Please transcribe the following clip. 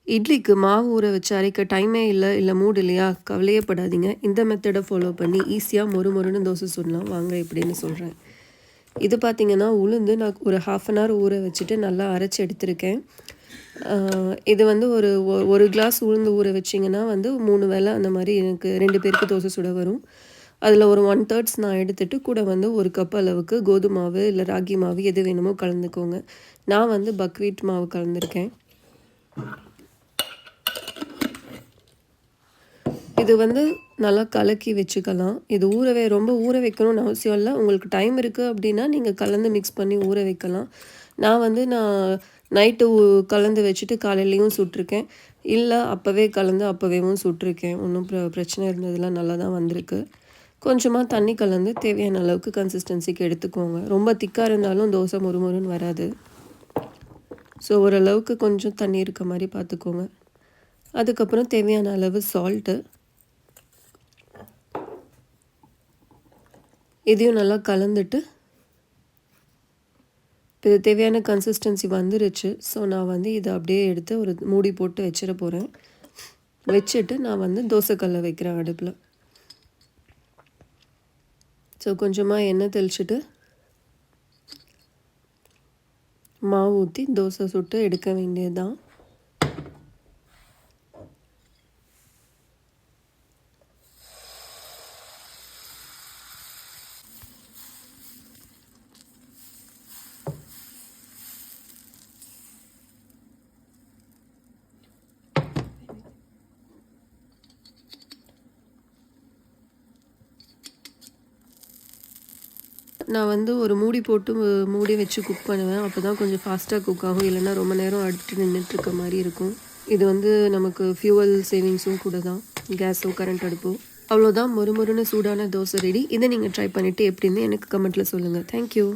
இட்லிக்கு மாவு ஊற வச்சு அரைக்க டைமே இல்லை மூடு இல்லையா? கவலையே படாதீங்க. இந்த மெத்தடை ஃபாலோ பண்ணி ஈஸியாக மொறுன்னு தோசை சுடலாம். வாங்க எப்படின்னு சொல்கிறேன். இது பார்த்திங்கன்னா உளுந்து நான் ஒரு 1/2 அன் ஹவர் ஊற வச்சுட்டு நல்லா அரைச்சி எடுத்திருக்கேன். இது வந்து ஒரு கிளாஸ் உளுந்து ஊற வச்சிங்கன்னா வந்து 3 வேளை அந்த மாதிரி எனக்கு 2 பேருக்கு தோசை சுட வரும். அதில் ஒரு 1/3 நான் எடுத்துகிட்டு கூட வந்து 1 கப் அளவுக்கு கோதுமை மாவு இல்லை ராகி மாவு எது வேணுமோ கலந்துக்கோங்க. நான் வந்து பக்வீட் மாவு கலந்துருக்கேன். இது வந்து நல்லா கலக்கி வச்சுக்கலாம். இது ரொம்ப ஊற வைக்கணும்னு அவசியம் இல்லை. உங்களுக்கு டைம் இருக்குது அப்படின்னா நீங்கள் கலந்து மிக்ஸ் பண்ணி ஊற வைக்கலாம். நான் நைட்டு கலந்து வச்சுட்டு காலையிலையும் சுட்டிருக்கேன். இல்லை அப்போவேவும் சுட்டிருக்கேன். ஒன்றும் பிரச்சனை இருந்ததெல்லாம் நல்லா தான் வந்திருக்கு. கொஞ்சமாக தண்ணி கலந்து தேவையான அளவுக்கு கன்சிஸ்டன்சிக்கு எடுத்துக்கோங்க. ரொம்ப திக்காக இருந்தாலும் தோசை மொறுன்னு வராது. ஸோ ஓரளவுக்கு கொஞ்சம் தண்ணி இருக்க மாதிரி பார்த்துக்கோங்க. அதுக்கப்புறம் தேவையான அளவு சால்ட்டு, இதையும் நல்லா கலந்துட்டு இது தேவையான கன்சிஸ்டன்சி வந்துருச்சு. ஸோ நான் இதை அப்படியே எடுத்து ஒரு மூடி போட்டு வச்சிட போகிறேன். வச்சுட்டு நான் தோசைக்கல்லை வைக்கிறேன் அடுப்பில். ஸோ கொஞ்சமாக எண்ணெய் தெளிச்சுட்டு மாவு ஊற்றி தோசை சுட்டு எடுக்க வேண்டியது தான். நான் ஒரு மூடி போட்டு மூடி வச்சு குக் பண்ணுவேன். அப்போ தான் கொஞ்சம் ஃபாஸ்ட்டாக குக் ஆகும். இல்லைன்னா ரொம்ப நேரம் அடுத்து நின்றுட்டுருக்க மாதிரி இருக்கும். இது நமக்கு ஃபியூவல் சேவிங்ஸும் கூட தான். கேஸோ கரண்ட் அடுப்போ அவ்வளோதான். மொறுன்னு சூடான தோசை ரெடி. இதை நீங்கள் ட்ரை பண்ணிவிட்டு எப்படின்னு எனக்கு கமெண்ட்டில் சொல்லுங்கள். தேங்க்யூ.